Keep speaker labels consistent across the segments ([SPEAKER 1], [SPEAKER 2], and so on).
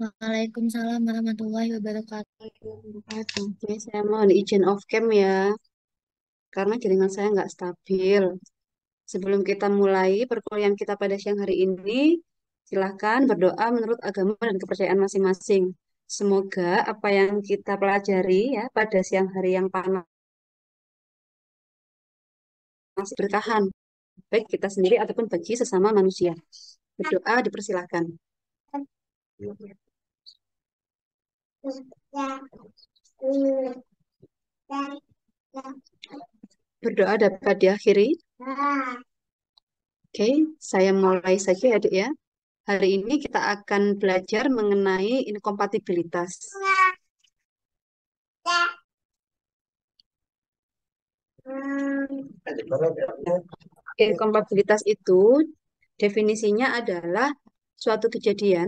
[SPEAKER 1] Waalaikumsalam warahmatullahi wabarakatuh.
[SPEAKER 2] Oke, saya mohon izin off cam ya, karena jaringan saya nggak stabil. Sebelum kita mulai perkuliahan kita pada siang hari ini, silakan berdoa menurut agama dan kepercayaan masing-masing. Semoga apa yang kita pelajari ya pada siang hari yang panas berkahan, baik kita sendiri ataupun bagi sesama manusia. Berdoa dipersilakan. Berdoa dapat diakhiri. Oke, saya mulai saja ya, Dek ya. Hari ini kita akan belajar mengenai inkompatibilitas. Inkompatibilitas itu definisinya adalah suatu kejadian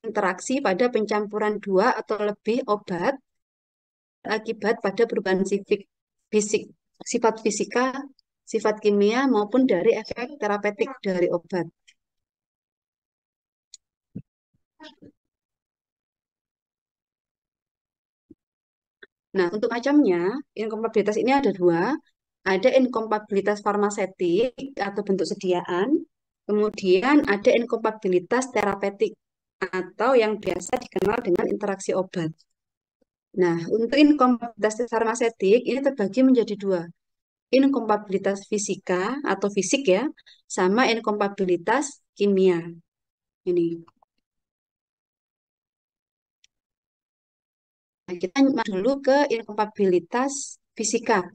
[SPEAKER 2] interaksi pada pencampuran dua atau lebih obat akibat pada perubahan fisik, sifat fisika, sifat kimia maupun dari efek terapeutik dari obat. Nah, untuk macamnya, inkompatibilitas ini ada dua. Ada inkompatibilitas farmasetik atau bentuk sediaan, kemudian ada inkompatibilitas terapeutik atau yang biasa dikenal dengan interaksi obat. Nah, untuk inkompatibilitas farmasetik ini terbagi menjadi dua. Inkompatibilitas fisika atau fisik ya, sama inkompatibilitas kimia. Ini. Nah, kita masuk dulu ke inkompatibilitas fisika.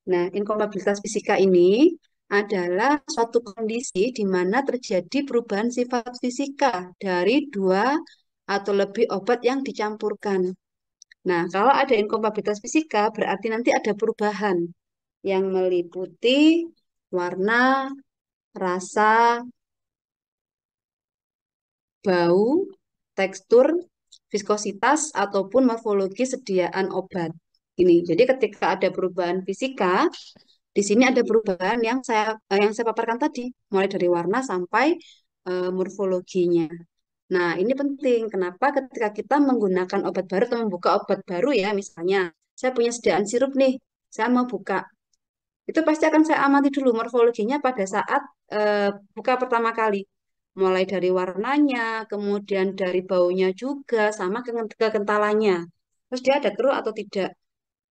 [SPEAKER 2] Nah, inkompatibilitas fisika ini adalah suatu kondisi di mana terjadi perubahan sifat fisika dari dua atau lebih obat yang dicampurkan. Nah, kalau ada inkompatibilitas fisika, berarti nanti ada perubahan yang meliputi warna, rasa, bau, tekstur, viskositas, ataupun morfologi sediaan obat. Ini. Jadi ketika ada perubahan fisika, di sini ada perubahan yang saya paparkan tadi, mulai dari warna sampai morfologinya. Nah, ini penting. Kenapa ketika kita menggunakan obat baru atau membuka obat baru ya, misalnya saya punya sediaan sirup nih, saya mau buka. Itu pasti akan saya amati dulu morfologinya pada saat buka pertama kali. Mulai dari warnanya, kemudian dari baunya juga, sama kekentalannya. Terus dia ada keruh atau tidak.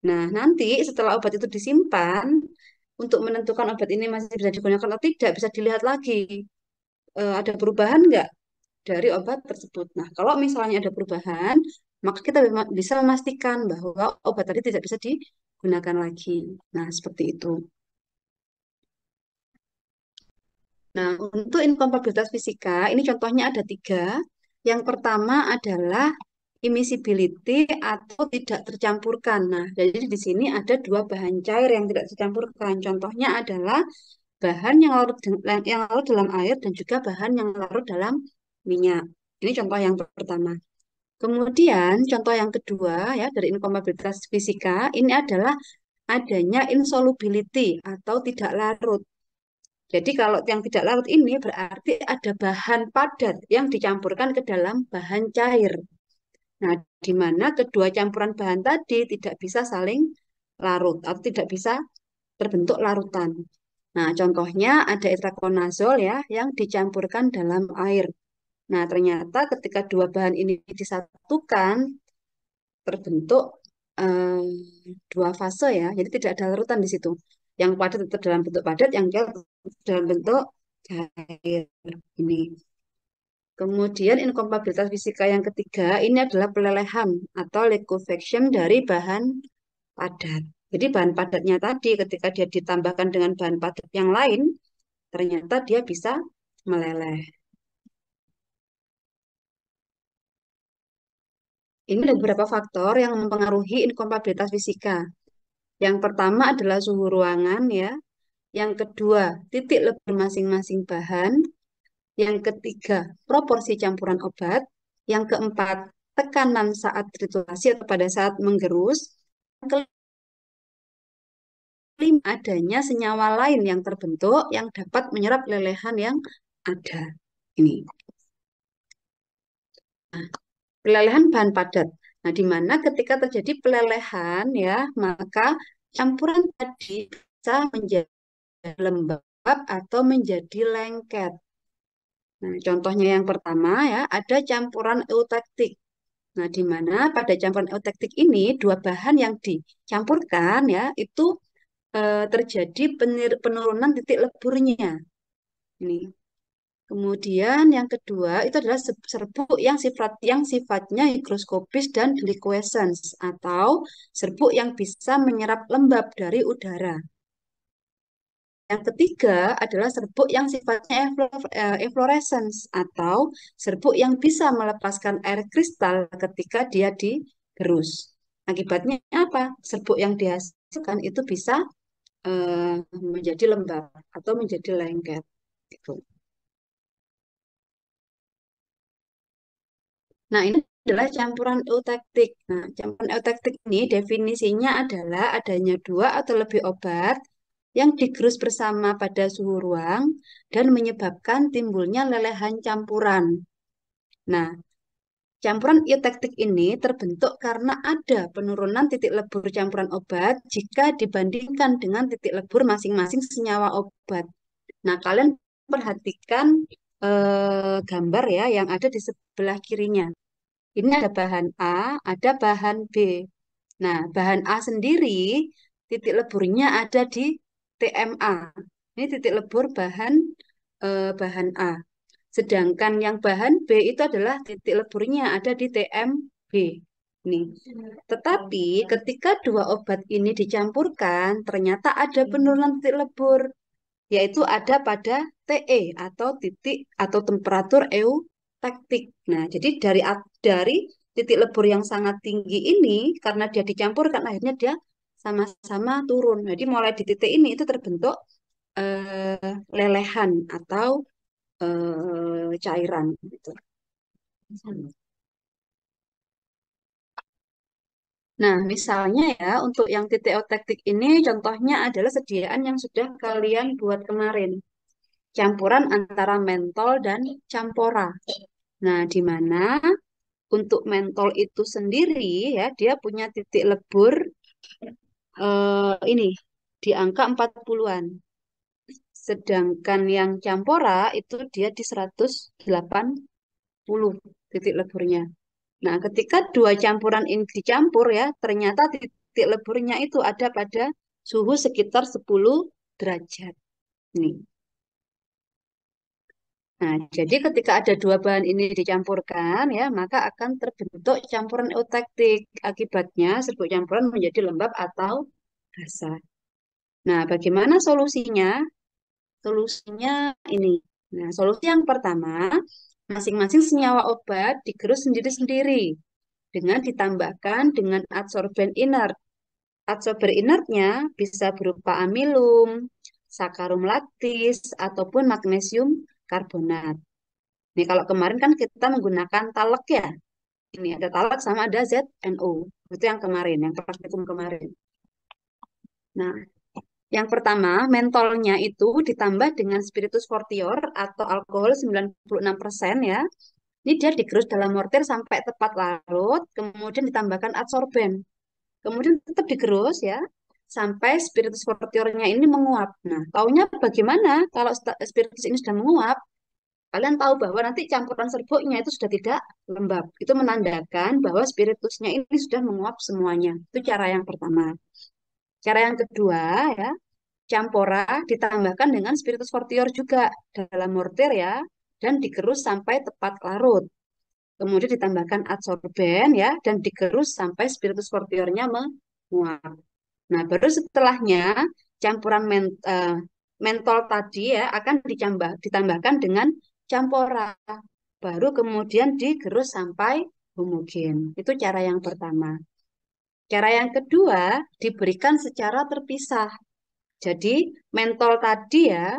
[SPEAKER 2] Nah, nanti setelah obat itu disimpan, untuk menentukan obat ini masih bisa digunakan atau tidak, bisa dilihat lagi. Ada perubahan nggak dari obat tersebut. Nah, kalau misalnya ada perubahan, maka kita bisa memastikan bahwa obat tadi tidak bisa digunakan lagi. Nah, seperti itu. Nah, untuk inkompatibilitas fisika, ini contohnya ada tiga. Yang pertama adalah immiscibility atau tidak tercampurkan. Nah, jadi di sini ada dua bahan cair yang tidak tercampurkan. Contohnya adalah bahan yang larut dalam air dan juga bahan yang larut dalam minyak. Ini contoh yang pertama. Kemudian contoh yang kedua ya dari inkompatibilitas fisika ini adalah adanya insolubility atau tidak larut. Jadi kalau yang tidak larut ini berarti ada bahan padat yang dicampurkan ke dalam bahan cair. Nah, di mana kedua campuran bahan tadi tidak bisa saling larut atau tidak bisa terbentuk larutan. Nah, contohnya ada itrakonazol ya yang dicampurkan dalam air. Nah, ternyata ketika dua bahan ini disatukan terbentuk eh, dua fase ya. Jadi tidak ada larutan di situ. Yang padat tetap dalam bentuk padat, yang cair dalam bentuk cair ini. Kemudian inkompatibilitas fisika yang ketiga ini adalah pelelehan atau liquefaction dari bahan padat. Jadi bahan padatnya tadi ketika dia ditambahkan dengan bahan padat yang lain, ternyata dia bisa meleleh. Ini ada beberapa faktor yang mempengaruhi inkompatibilitas fisika. Yang pertama adalah suhu ruangan ya. Yang kedua, titik lebur masing-masing bahan. Yang ketiga, proporsi campuran obat. Yang keempat, tekanan saat triturasi atau pada saat menggerus. Yang kelima, adanya senyawa lain yang terbentuk yang dapat menyerap lelehan yang ada. Ini. pelelehan bahan padat. Nah, di mana ketika terjadi pelelehan ya, maka campuran tadi bisa menjadi lembab atau menjadi lengket. Nah, contohnya yang pertama ya, ada campuran eutektik. Nah, di mana pada campuran eutektik ini dua bahan yang dicampurkan ya, itu terjadi penurunan titik leburnya. Ini. Kemudian yang kedua itu adalah serbuk yang sifatnya higroskopis dan liquescence atau serbuk yang bisa menyerap lembab dari udara. Yang ketiga adalah serbuk yang sifatnya efflorescence atau serbuk yang bisa melepaskan air kristal ketika dia digerus. Akibatnya apa? Serbuk yang dihasilkan itu bisa menjadi lembab atau menjadi lengket. Gitu. Nah, ini adalah campuran eutektik. Nah, campuran eutektik ini definisinya adalah adanya dua atau lebih obat yang digerus bersama pada suhu ruang dan menyebabkan timbulnya lelehan campuran. Nah, campuran eutektik ini terbentuk karena ada penurunan titik lebur campuran obat jika dibandingkan dengan titik lebur masing-masing senyawa obat. Nah, kalian perhatikan gambar ya yang ada di sebelah kirinya. Ini ada bahan A, ada bahan B. Nah, bahan A sendiri titik leburnya ada di TMA. Ini titik lebur bahan A. Sedangkan yang bahan B itu adalah titik leburnya ada di TMB. Nih. Tetapi ketika dua obat ini dicampurkan, ternyata ada penurunan titik lebur, yaitu ada pada TE atau titik atau temperatur eutaktik. Nah, jadi dari titik lebur yang sangat tinggi ini karena dia dicampurkan akhirnya dia sama-sama turun. Jadi mulai di titik ini itu terbentuk lelehan atau cairan gitu. Nah, misalnya ya untuk yang titik eutaktik ini contohnya adalah sediaan yang sudah kalian buat kemarin. Campuran antara mentol dan campora. Nah, di mana untuk mentol itu sendiri ya dia punya titik lebur ini di angka 40-an. Sedangkan yang campora itu dia di 180 titik leburnya. Nah, ketika dua campuran ini dicampur ya, ternyata titik leburnya itu ada pada suhu sekitar 10 derajat. Nih. Nah, jadi ketika ada dua bahan ini dicampurkan ya, maka akan terbentuk campuran eutaktik. Akibatnya serbuk campuran menjadi lembab atau basah. Nah, bagaimana solusinya? Solusinya ini. Nah, solusi yang pertama, masing-masing senyawa obat digerus sendiri-sendiri dengan ditambahkan dengan adsorben inert. Adsorben inertnya bisa berupa amilum, sakarum laktis, ataupun magnesium karbonat. Nih kalau kemarin kan kita menggunakan talek ya. Ini ada talek sama ada ZNO. Itu yang kemarin, yang praktikum kemarin. Nah, yang pertama mentolnya itu ditambah dengan spiritus fortior atau alkohol 96% ya. Ini dia digerus dalam mortir sampai tepat larut, kemudian ditambahkan adsorben. Kemudian tetap digerus ya sampai spiritus fortiornya ini menguap. Nah, taunya bagaimana kalau spiritus ini sudah menguap? Kalian tahu bahwa nanti campuran serbuknya itu sudah tidak lembab. Itu menandakan bahwa spiritusnya ini sudah menguap semuanya. Itu cara yang pertama. Cara yang kedua ya, campora ditambahkan dengan spiritus fortior juga dalam mortir ya, dan digerus sampai tepat larut. Kemudian ditambahkan adsorben ya, dan digerus sampai spiritus fortiornya menguap. Nah, baru setelahnya campuran mentol tadi ya akan ditambahkan dengan campora. Baru kemudian digerus sampai homogen. Itu cara yang pertama. Cara yang kedua diberikan secara terpisah. Jadi mentol tadi ya,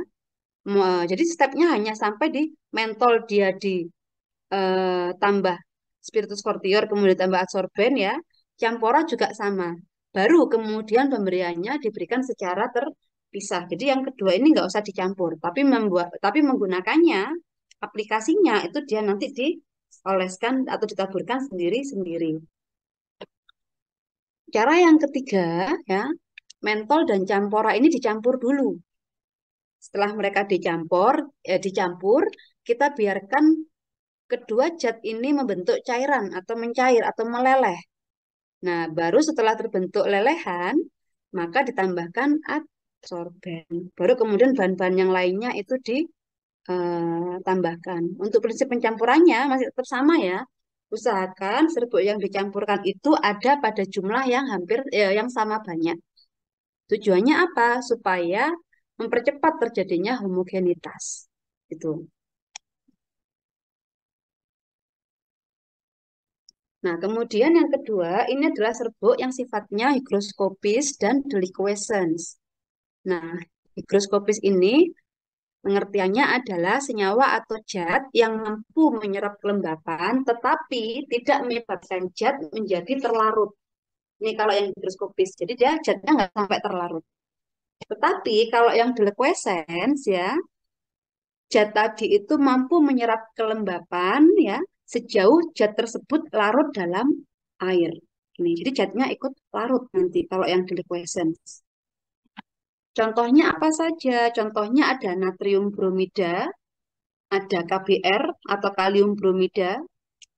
[SPEAKER 2] jadi stepnya hanya sampai di mentol dia ditambah spiritus fortior kemudian ditambah adsorben ya. Campora juga sama. Baru kemudian pemberiannya diberikan secara terpisah. Jadi yang kedua ini nggak usah dicampur, tapi menggunakannya aplikasinya itu dia nanti oleskan atau ditaburkan sendiri-sendiri. Cara yang ketiga, ya, mentol dan campora ini dicampur dulu. Setelah mereka dicampur, kita biarkan kedua zat ini membentuk cairan atau mencair atau meleleh. Nah, baru setelah terbentuk lelehan, maka ditambahkan adsorben. Baru kemudian bahan-bahan yang lainnya itu ditambahkan. Untuk prinsip pencampurannya masih tetap sama ya. Usahakan serbuk yang dicampurkan itu ada pada jumlah yang hampir yang sama banyak. Tujuannya apa? Supaya mempercepat terjadinya homogenitas. Itu. Nah, kemudian yang kedua, ini adalah serbuk yang sifatnya higroskopis dan deliquescence. Nah, higroskopis ini pengertiannya adalah senyawa atau zat yang mampu menyerap kelembapan, tetapi tidak menyebabkan zat menjadi terlarut. Ini kalau yang higroskopis, jadi dia zatnya nggak sampai terlarut. Tetapi kalau yang deliquescence ya, zat tadi itu mampu menyerap kelembapan ya sejauh zat tersebut larut dalam air. Ini, jadi zatnya ikut larut nanti kalau yang deliquescence. Contohnya apa saja? Contohnya ada natrium bromida, ada KBr atau kalium bromida,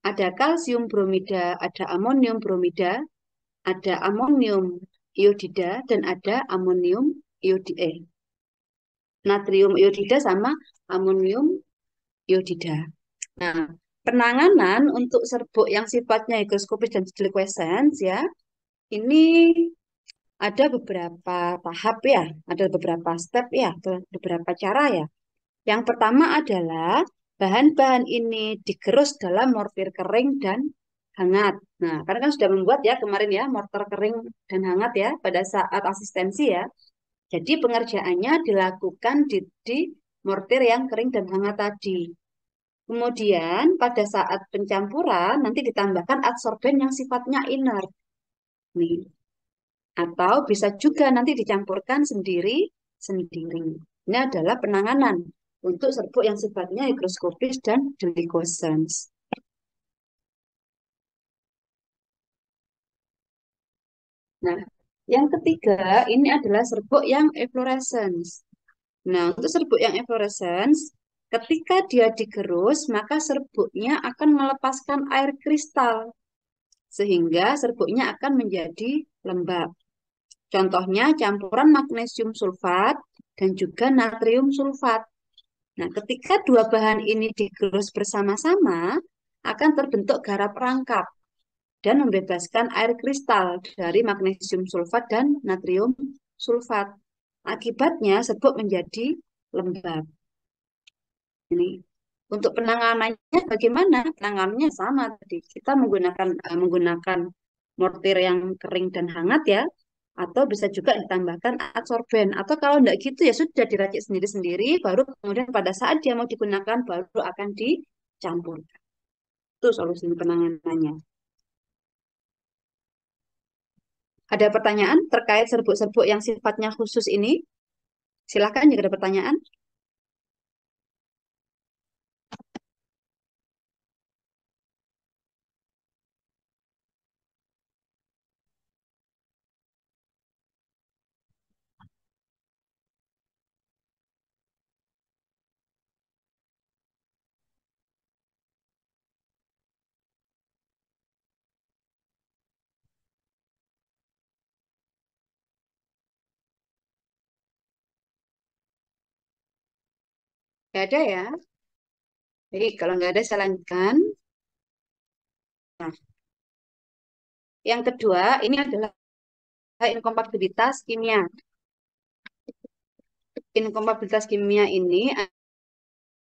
[SPEAKER 2] ada kalsium bromida, ada amonium bromida, ada amonium iodida, dan ada amonium iodida. Natrium iodida sama amonium iodida. Nah, penanganan untuk serbuk yang sifatnya higroskopis dan deliquescence ya, ini ada beberapa tahap ya, ada beberapa step ya, beberapa cara ya. Yang pertama adalah bahan-bahan ini digerus dalam mortir kering dan hangat. Nah, karena kan sudah membuat ya kemarin ya mortir kering dan hangat ya pada saat asistensi ya. Jadi pengerjaannya dilakukan di mortir yang kering dan hangat tadi. Kemudian pada saat pencampuran nanti ditambahkan adsorben yang sifatnya inert. Nih. Atau bisa juga nanti dicampurkan sendiri-sendiri. Ini adalah penanganan untuk serbuk yang sifatnya higroskopis dan deliquescence. Nah, yang ketiga ini adalah serbuk yang efflorescence. Nah, untuk serbuk yang efflorescence, ketika dia digerus, maka serbuknya akan melepaskan air kristal, sehingga serbuknya akan menjadi lembab. Contohnya campuran magnesium sulfat dan juga natrium sulfat. Nah, ketika dua bahan ini digerus bersama-sama, akan terbentuk garap rangkap dan membebaskan air kristal dari magnesium sulfat dan natrium sulfat. Akibatnya serbuk menjadi lembab. Ini untuk penanganannya bagaimana? Penanganannya sama tadi. Kita menggunakan mortir yang kering dan hangat ya, atau bisa juga ditambahkan adsorben. Atau kalau enggak gitu ya sudah diracik sendiri-sendiri, baru kemudian pada saat dia mau digunakan baru akan dicampur. Itu solusi penanganannya. Ada pertanyaan terkait serbuk-serbuk yang sifatnya khusus ini? Silakan jika ada pertanyaan. Tidak ada ya. Baik, kalau nggak ada saya lanjutkan. Nah, yang kedua ini adalah inkompatibilitas kimia. Inkompatibilitas kimia ini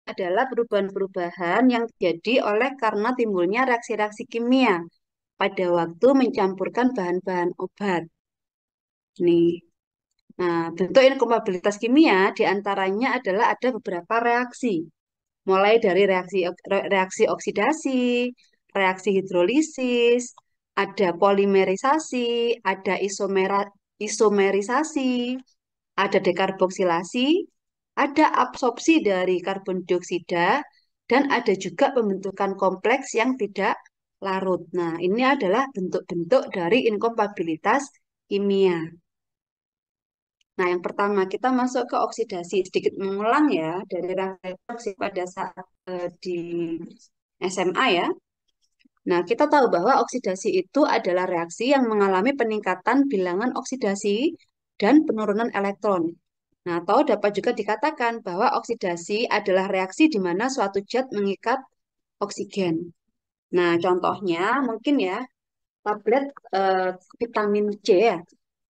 [SPEAKER 2] adalah perubahan-perubahan yang terjadi oleh karena timbulnya reaksi-reaksi kimia pada waktu mencampurkan bahan-bahan obat. Nih. Nah, bentuk inkompatibilitas kimia diantaranya adalah ada beberapa reaksi. Mulai dari reaksi oksidasi, reaksi hidrolisis, ada polimerisasi, ada isomerisasi, ada dekarboksilasi, ada absorpsi dari karbon dioksida, dan ada juga pembentukan kompleks yang tidak larut. Nah, ini adalah bentuk-bentuk dari inkompatibilitas kimia. Nah, yang pertama kita masuk ke oksidasi. Sedikit mengulang ya dari reaksi pada saat di SMA ya. Nah, kita tahu bahwa oksidasi itu adalah reaksi yang mengalami peningkatan bilangan oksidasi dan penurunan elektron. Nah, atau dapat juga dikatakan bahwa oksidasi adalah reaksi di mana suatu zat mengikat oksigen. Nah, contohnya mungkin ya tablet vitamin C ya.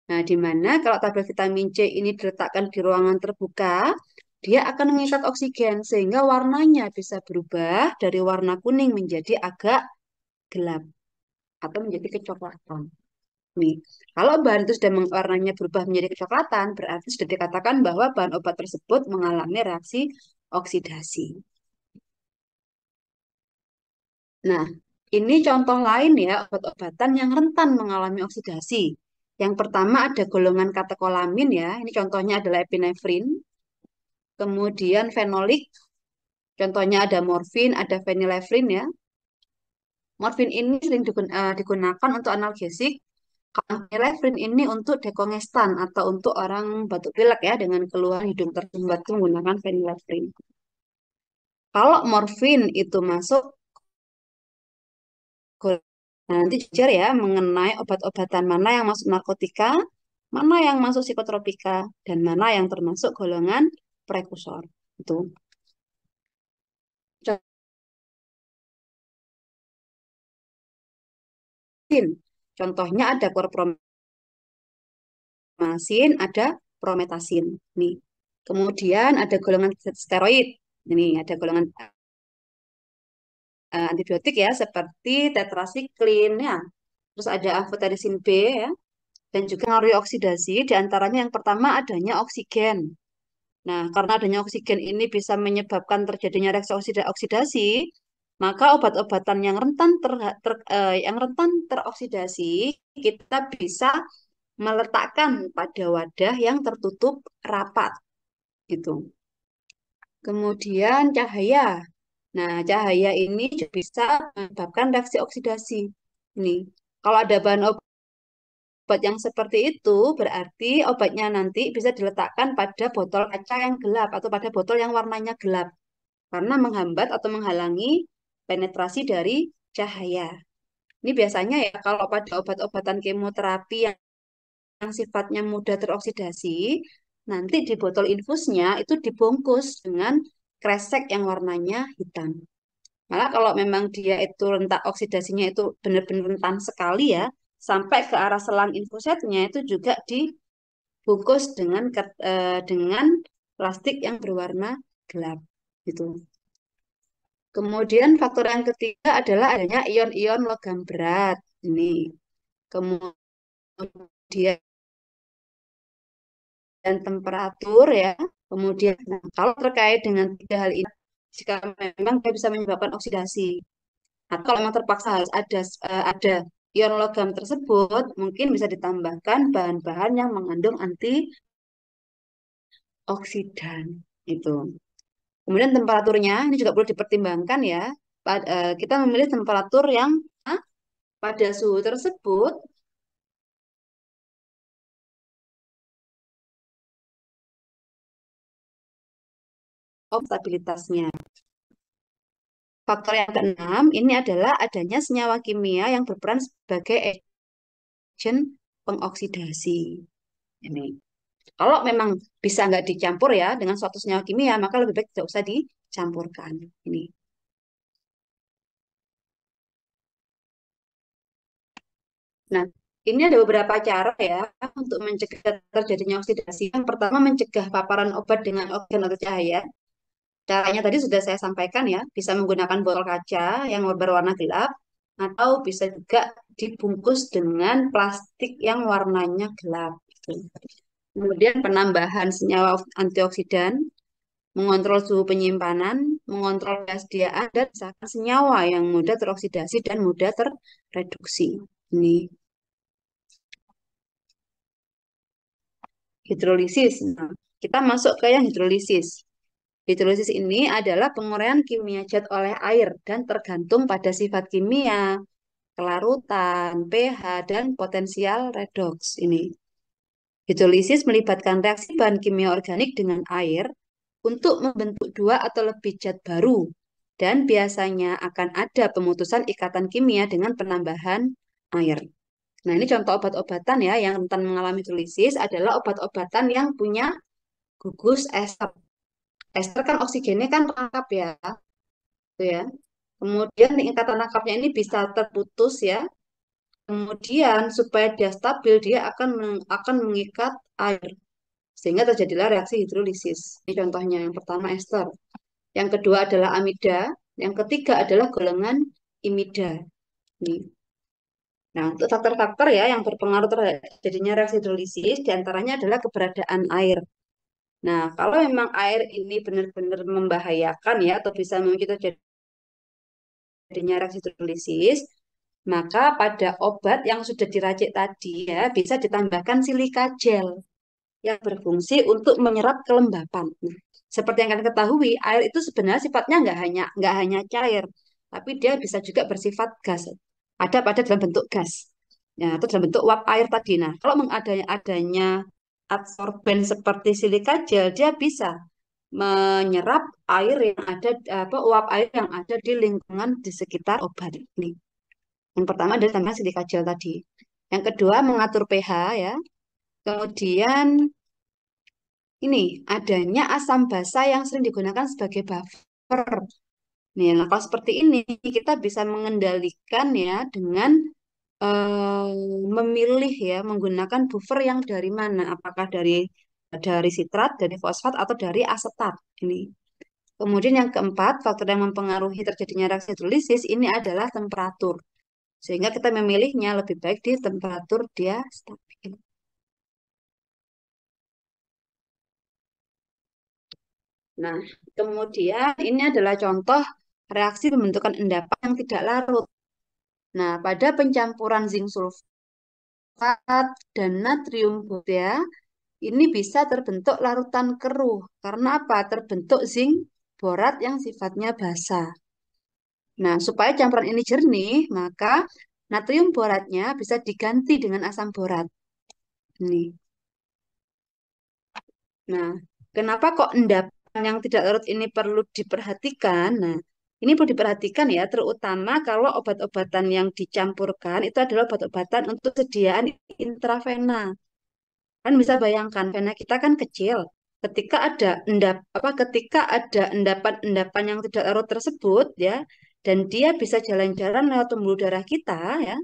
[SPEAKER 2] Nah, di mana kalau tablet vitamin C ini diletakkan di ruangan terbuka, dia akan mengikat oksigen sehingga warnanya bisa berubah dari warna kuning menjadi agak gelap atau menjadi kecoklatan. Nih, kalau bahan itu sudah warnanya berubah menjadi kecoklatan, berarti sudah dikatakan bahwa bahan obat tersebut mengalami reaksi oksidasi. Nah, ini contoh lain ya obat-obatan yang rentan mengalami oksidasi. Yang pertama ada golongan katekolamin ya, ini contohnya adalah epinefrin, kemudian fenolik, contohnya ada morfin, ada phenylephrine ya. Morfin ini sering digunakan untuk analgesik. Phenylephrine ini untuk dekongestan atau untuk orang batuk pilek ya dengan keluhan hidung tersumbat itu menggunakan phenylephrine. Kalau morfin itu masuk nah, nanti jujur ya mengenai obat-obatan mana yang masuk narkotika, mana yang masuk psikotropika, dan mana yang termasuk golongan prekursor. Itu. Contohnya ada chlorpromazin, ada prometasin. Nih. Kemudian ada golongan steroid. Ini ada golongan antibiotik ya seperti tetrasiklin ya. Terus ada amphotericin B ya dan juga pengaruh oksidasi di antaranya yang pertama adanya oksigen. Nah, karena adanya oksigen ini bisa menyebabkan terjadinya reaksi oksidasi, maka obat-obatan yang yang rentan teroksidasi kita bisa meletakkan pada wadah yang tertutup rapat gitu. Kemudian cahaya. Nah, cahaya ini juga bisa menyebabkan reaksi oksidasi. Ini, kalau ada bahan obat yang seperti itu, berarti obatnya nanti bisa diletakkan pada botol kaca yang gelap atau pada botol yang warnanya gelap, karena menghambat atau menghalangi penetrasi dari cahaya. Ini biasanya ya kalau pada obat-obatan kemoterapi yang sifatnya mudah teroksidasi, nanti di botol infusnya itu dibungkus dengan kresek yang warnanya hitam. Malah kalau memang dia itu rentak oksidasinya itu benar-benar rentan sekali ya, sampai ke arah selang infusetnya itu juga dibungkus dengan plastik yang berwarna gelap gitu. Kemudian faktor yang ketiga adalah adanya ion-ion logam berat. Ini. Kemudian temperatur ya. Kemudian kalau terkait dengan tiga hal ini, jika memang dia bisa menyebabkan oksidasi. Atau kalau memang terpaksa harus ada ion logam tersebut, mungkin bisa ditambahkan bahan-bahan yang mengandung antioksidan itu. Kemudian temperaturnya ini juga perlu dipertimbangkan ya. Kita memilih temperatur yang pada suhu tersebut stabilitasnya. Faktor yang keenam ini adalah adanya senyawa kimia yang berperan sebagai agen pengoksidasi. Ini. Kalau memang bisa nggak dicampur ya dengan suatu senyawa kimia, maka lebih baik tidak usah dicampurkan. Ini. Nah, ini ada beberapa cara ya untuk mencegah terjadinya oksidasi. Yang pertama, mencegah paparan obat dengan oksigen atau cahaya. Caranya tadi sudah saya sampaikan ya, bisa menggunakan botol kaca yang berwarna gelap, atau bisa juga dibungkus dengan plastik yang warnanya gelap. Kemudian penambahan senyawa antioksidan, mengontrol suhu penyimpanan, mengontrol kesediaan, dan misalkan senyawa yang mudah teroksidasi dan mudah terreduksi. Ini hidrolisis. Nah, kita masuk ke yang hidrolisis. Hidrolisis ini adalah penguraian kimia zat oleh air dan tergantung pada sifat kimia, kelarutan, pH, dan potensial redoks ini. Hidrolisis melibatkan reaksi bahan kimia organik dengan air untuk membentuk dua atau lebih zat baru, dan biasanya akan ada pemutusan ikatan kimia dengan penambahan air. Nah, ini contoh obat-obatan ya yang rentan mengalami hidrolisis adalah obat-obatan yang punya gugus ester. Ester kan oksigennya kan rangkap ya, gitu ya. Kemudian ikatan rangkapnya ini bisa terputus ya. Kemudian supaya dia stabil, dia akan mengikat air sehingga terjadilah reaksi hidrolisis. Ini contohnya yang pertama ester. Yang kedua adalah amida. Yang ketiga adalah golongan imida. Nih. Nah, untuk faktor-faktor ya yang berpengaruh terhadap terjadinya reaksi hidrolisis, diantaranya adalah keberadaan air. Nah, kalau memang air ini benar-benar membahayakan ya, atau bisa memicu terjadinya reaksi hidrolisis, maka pada obat yang sudah diracik tadi ya, bisa ditambahkan silika gel yang berfungsi untuk menyerap kelembapan. Nah, seperti yang kalian ketahui, air itu sebenarnya sifatnya nggak hanya cair, tapi dia bisa juga bersifat gas. Ada pada dalam bentuk gas, ya, atau dalam bentuk uap air tadi. Nah, kalau adanya adsorben seperti silika gel, dia bisa menyerap air yang ada apa uap air yang ada di lingkungan di sekitar obat ini. Yang pertama adalah tambah silika gel tadi. Yang kedua mengatur pH ya. Kemudian ini adanya asam basa yang sering digunakan sebagai buffer. Nih, nah kalau seperti ini kita bisa mengendalikan ya dengan memilih ya menggunakan buffer yang dari mana, apakah dari sitrat, dari fosfat atau dari asetat ini. Kemudian yang keempat, faktor yang mempengaruhi terjadinya reaksi hidrolisis ini adalah temperatur. Sehingga kita memilihnya lebih baik di temperatur dia stabil. Nah, kemudian ini adalah contoh reaksi pembentukan endapan yang tidak larut. Nah, pada pencampuran zinc sulfat dan natrium borea, ini bisa terbentuk larutan keruh. Karena apa? Terbentuk zinc borat yang sifatnya basa. Nah, supaya campuran ini jernih, maka natrium boratnya bisa diganti dengan asam borat. Nih. Nah, kenapa kok endapan yang tidak larut ini perlu diperhatikan? Nah, ini perlu diperhatikan ya, terutama kalau obat-obatan yang dicampurkan itu adalah obat-obatan untuk sediaan intravena. Kan bisa bayangkan, vena kita kan kecil. Ketika ada endapan-endapan yang tidak larut tersebut ya, dan dia bisa jalan-jalan lewat pembuluh darah kita ya,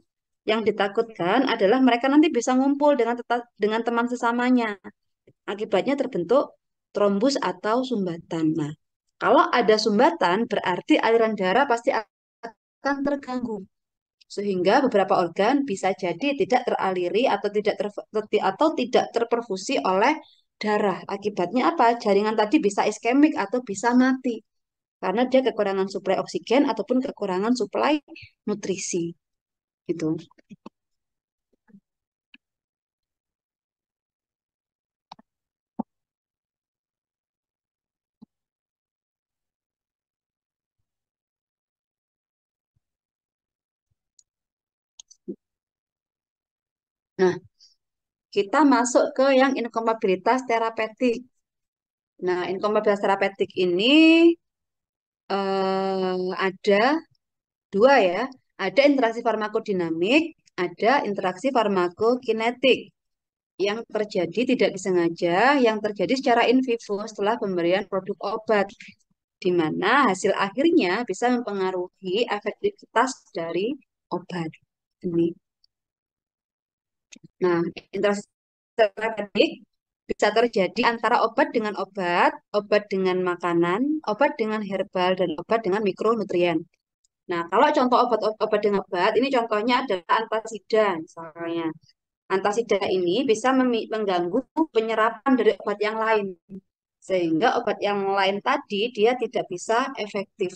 [SPEAKER 2] yang ditakutkan adalah mereka nanti bisa ngumpul dengan teman sesamanya. Akibatnya terbentuk trombus atau sumbatan. Nah, kalau ada sumbatan berarti aliran darah pasti akan terganggu sehingga beberapa organ bisa jadi tidak teraliri atau tidak terperfusi oleh darah. Akibatnya apa? Jaringan tadi bisa iskemik atau bisa mati karena dia kekurangan suplai oksigen ataupun kekurangan suplai nutrisi. Gitu. Nah, kita masuk ke yang inkompatibilitas terapeutik. Nah, inkompatibilitas terapeutik ini ada dua ya. Ada interaksi farmakodinamik, ada interaksi farmakokinetik. Yang terjadi tidak disengaja, yang terjadi secara in vivo setelah pemberian produk obat, di mana hasil akhirnya bisa mempengaruhi efektivitas dari obat. Ini. Nah, interaksi terapeutik bisa terjadi antara obat dengan obat, obat dengan makanan, obat dengan herbal, dan obat dengan mikronutrien. Nah, kalau contoh obat dengan obat, ini contohnya adalah antasida misalnya. Antasida ini bisa mengganggu penyerapan dari obat yang lain. Sehingga obat yang lain tadi dia tidak bisa efektif.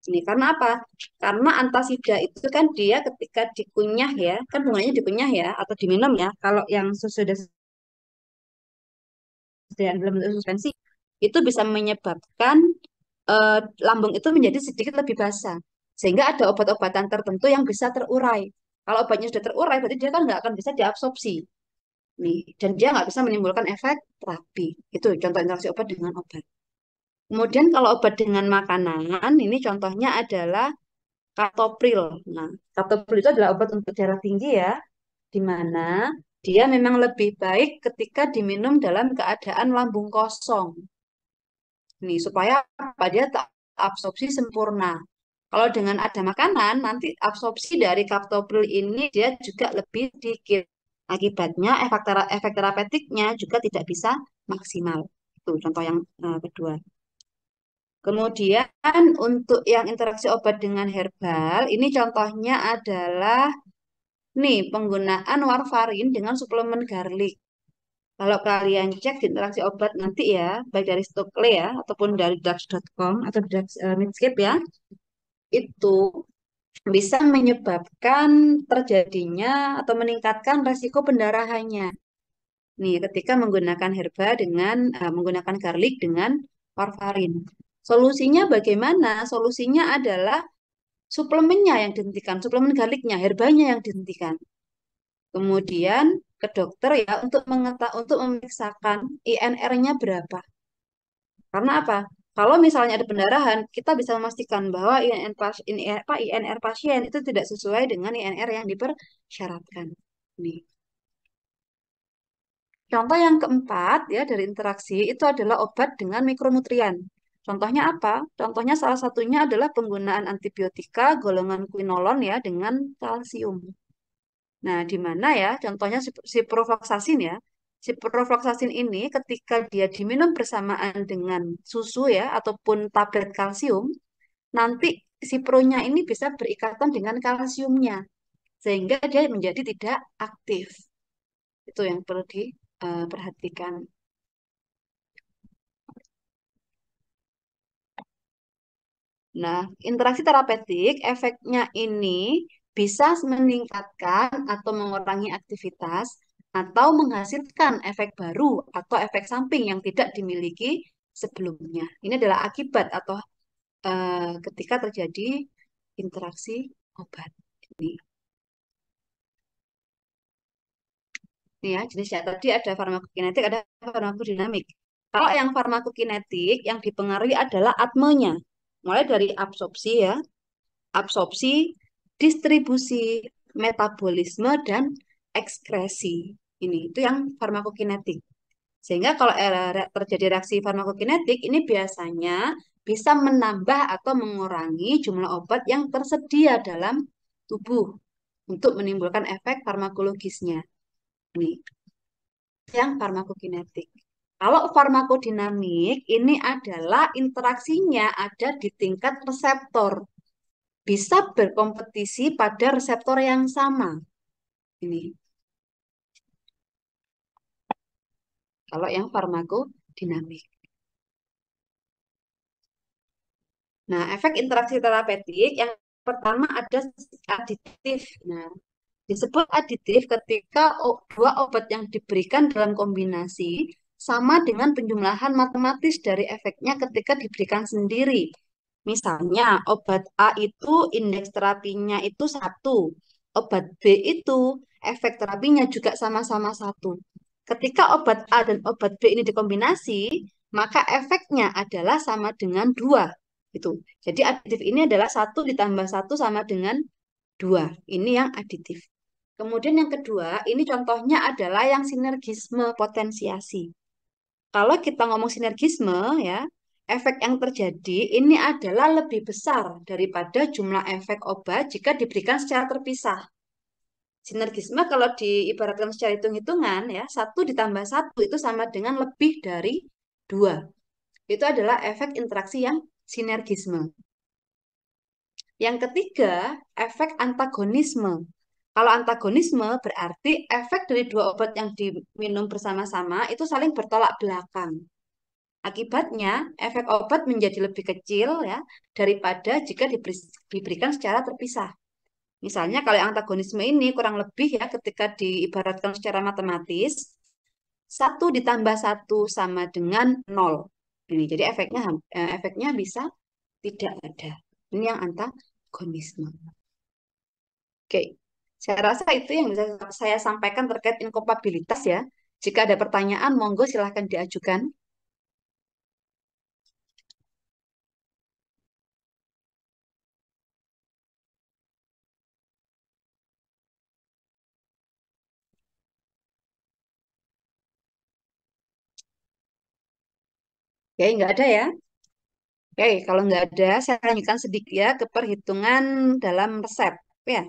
[SPEAKER 2] Ini karena apa? Karena antasida itu kan dia ketika dikunyah ya, kan bunganya dikunyah ya atau diminum ya. Kalau yang sudah dalam bentuk suspensi itu bisa menyebabkan lambung itu menjadi sedikit lebih basah. Sehingga ada obat-obatan tertentu yang bisa terurai. Kalau obatnya sudah terurai, berarti dia kan nggak akan bisa diabsorpsi. Nih, dan dia nggak bisa menimbulkan efek terapi. Itu contoh interaksi obat dengan obat. Kemudian kalau obat dengan makanan, ini contohnya adalah Captopril. Nah, Captopril itu adalah obat untuk darah tinggi ya, di mana dia memang lebih baik ketika diminum dalam keadaan lambung kosong. Nih, supaya apa? Dia tak absorpsi sempurna. Kalau dengan ada makanan, nanti absorpsi dari kaptopril ini dia juga lebih sedikit. Akibatnya efek terapeutiknya juga tidak bisa maksimal. Itu contoh yang kedua. Kemudian untuk yang interaksi obat dengan herbal, ini contohnya adalah nih penggunaan warfarin dengan suplemen garlic. Kalau kalian cek di interaksi obat nanti ya, baik dari Stokely ya, ataupun dari drugs.com atau Medscape ya, itu bisa menyebabkan terjadinya atau meningkatkan resiko pendarahannya. Nih, ketika menggunakan herba dengan menggunakan garlic dengan warfarin. Solusinya bagaimana? Solusinya adalah suplemennya yang dihentikan, suplemen garlicnya, herbanya yang dihentikan. Kemudian ke dokter ya untuk memeriksakan INR-nya berapa. Karena apa? Kalau misalnya ada pendarahan, kita bisa memastikan bahwa INR pasien itu tidak sesuai dengan INR yang dipersyaratkan. Nih. Contoh yang keempat ya dari interaksi itu adalah obat dengan mikronutrien. Contohnya apa? Contohnya salah satunya adalah penggunaan antibiotika golongan quinolon ya dengan kalsium. Nah, di mana ya contohnya ciprofloxacin ya. Ciprofloxacin ini ketika dia diminum bersamaan dengan susu ya ataupun tablet kalsium, nanti cipronya ini bisa berikatan dengan kalsiumnya sehingga dia menjadi tidak aktif. Itu yang perlu diperhatikan. Nah, interaksi terapeutik efeknya ini bisa meningkatkan atau mengurangi aktivitas atau menghasilkan efek baru atau efek samping yang tidak dimiliki sebelumnya. Ini adalah akibat atau ketika terjadi interaksi obat. Ini, ini ya jenisnya tadi ada farmakokinetik, ada farmakodinamik. Kalau yang farmakokinetik yang dipengaruhi adalah atmanya, mulai dari absorpsi ya, absorpsi, distribusi, metabolisme, dan ekskresi. Ini itu yang farmakokinetik. Sehingga kalau terjadi reaksi farmakokinetik, ini biasanya bisa menambah atau mengurangi jumlah obat yang tersedia dalam tubuh untuk menimbulkan efek farmakologisnya. Ini yang farmakokinetik. Kalau farmakodinamik, ini adalah interaksinya ada di tingkat reseptor bisa berkompetisi pada reseptor yang sama. Ini kalau yang farmakodinamik. Nah, efek interaksi terapeutik yang pertama ada aditif. Nah, disebut aditif ketika dua obat yang diberikan dalam kombinasi sama dengan penjumlahan matematis dari efeknya ketika diberikan sendiri. Misalnya, obat A itu indeks terapinya itu 1, obat B itu efek terapinya juga sama-sama 1. Ketika obat A dan obat B ini dikombinasi, maka efeknya adalah sama dengan 2. Itu. Jadi aditif ini adalah 1 ditambah 1 sama dengan 2. Ini yang aditif. Kemudian yang kedua, ini contohnya adalah yang sinergisme potensiasi. Kalau kita ngomong sinergisme ya, efek yang terjadi ini adalah lebih besar daripada jumlah efek obat jika diberikan secara terpisah. Sinergisme kalau diibaratkan secara hitung-hitungan ya, 1 ditambah 1 itu sama dengan lebih dari 2. Itu adalah efek interaksi yang sinergisme. Yang ketiga, efek antagonisme. Kalau antagonisme berarti efek dari dua obat yang diminum bersama-sama itu saling bertolak belakang. Akibatnya, efek obat menjadi lebih kecil ya daripada jika diberikan secara terpisah. Misalnya kalau yang antagonisme ini kurang lebih ya ketika diibaratkan secara matematis, 1 ditambah 1 sama dengan 0. Ini jadi efeknya bisa tidak ada. Ini yang antagonisme. Oke, saya rasa itu yang bisa saya sampaikan terkait inkompatibilitas ya. Jika ada pertanyaan, monggo silahkan diajukan. Oke, nggak ada ya. Oke, kalau nggak ada, saya lanjutkan sedikit ya ke perhitungan dalam resep. Ya,